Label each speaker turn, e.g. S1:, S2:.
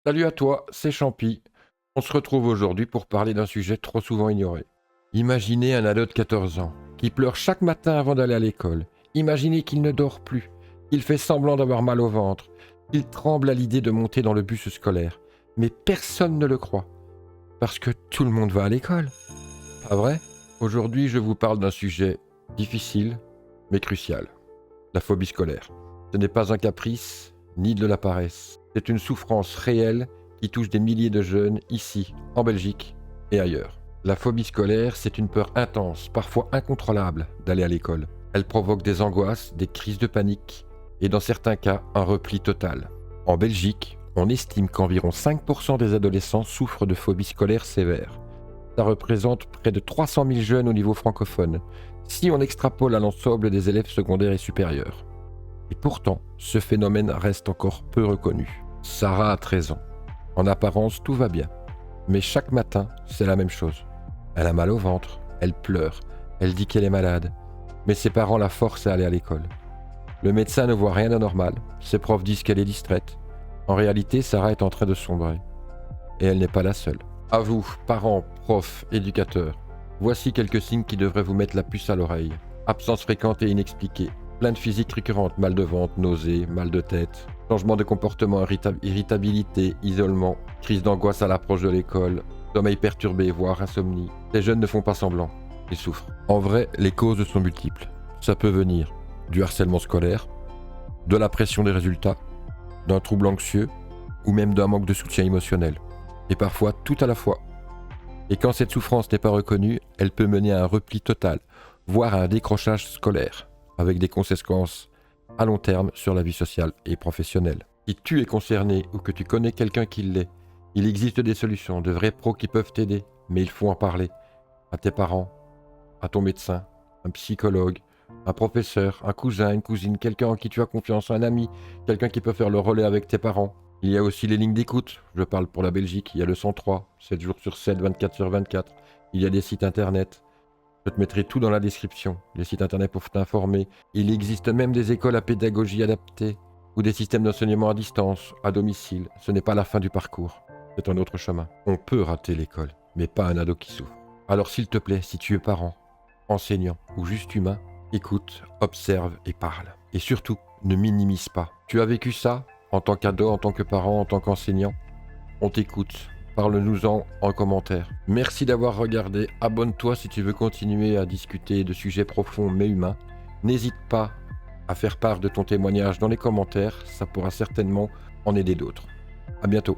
S1: Salut à toi, c'est Champi. On se retrouve aujourd'hui pour parler d'un sujet trop souvent ignoré. Imaginez un ado de 14 ans qui pleure chaque matin avant d'aller à l'école. Imaginez qu'il ne dort plus, qu'il fait semblant d'avoir mal au ventre, qu'il tremble à l'idée de monter dans le bus scolaire. Mais personne ne le croit, parce que tout le monde va à l'école. Pas vrai? Aujourd'hui, je vous parle d'un sujet difficile, mais crucial. La phobie scolaire. Ce n'est pas un caprice, ni de la paresse. C'est une souffrance réelle qui touche des milliers de jeunes ici, en Belgique et ailleurs. La phobie scolaire, c'est une peur intense, parfois incontrôlable, d'aller à l'école. Elle provoque des angoisses, des crises de panique et dans certains cas, un repli total. En Belgique, on estime qu'environ 5% des adolescents souffrent de phobie scolaire sévère. Ça représente près de 300 000 jeunes au niveau francophone, si on extrapole à l'ensemble des élèves secondaires et supérieurs. Et pourtant, ce phénomène reste encore peu reconnu. Sarah a 13 ans. En apparence, tout va bien. Mais chaque matin, c'est la même chose. Elle a mal au ventre, elle pleure, elle dit qu'elle est malade. Mais ses parents la forcent à aller à l'école. Le médecin ne voit rien d'anormal, ses profs disent qu'elle est distraite. En réalité, Sarah est en train de sombrer. Et elle n'est pas la seule. À vous, parents, profs, éducateurs, voici quelques signes qui devraient vous mettre la puce à l'oreille. Absence fréquente et inexpliquée. Plaintes physiques récurrentes, mal de ventre, nausées, mal de tête, changement de comportement, irritabilité, isolement, crise d'angoisse à l'approche de l'école, sommeil perturbé, voire insomnie. Les jeunes ne font pas semblant, ils souffrent. En vrai, les causes sont multiples. Ça peut venir du harcèlement scolaire, de la pression des résultats, d'un trouble anxieux ou même d'un manque de soutien émotionnel. Et parfois tout à la fois. Et quand cette souffrance n'est pas reconnue, elle peut mener à un repli total, voire à un décrochage scolaire, avec des conséquences à long terme sur la vie sociale et professionnelle. Si tu es concerné ou que tu connais quelqu'un qui l'est, il existe des solutions, de vrais pros qui peuvent t'aider, mais il faut en parler à tes parents, à ton médecin, un psychologue, un professeur, un cousin, une cousine, quelqu'un en qui tu as confiance, un ami, quelqu'un qui peut faire le relais avec tes parents. Il y a aussi les lignes d'écoute, je parle pour la Belgique, il y a le 103, 7 jours sur 7, 24 sur 24, il y a des sites internet. Je te mettrai tout dans la description, les sites internet pour t'informer. Il existe même des écoles à pédagogie adaptée ou des systèmes d'enseignement à distance, à domicile. Ce n'est pas la fin du parcours, c'est un autre chemin. On peut rater l'école, mais pas un ado qui souffre. Alors s'il te plaît, si tu es parent, enseignant ou juste humain, écoute, observe et parle. Et surtout, ne minimise pas. Tu as vécu ça en tant qu'ado, en tant que parent, en tant qu'enseignant? On t'écoute. Parle-nous-en en commentaire. Merci d'avoir regardé. Abonne-toi si tu veux continuer à discuter de sujets profonds mais humains. N'hésite pas à faire part de ton témoignage dans les commentaires. Ça pourra certainement en aider d'autres. À bientôt.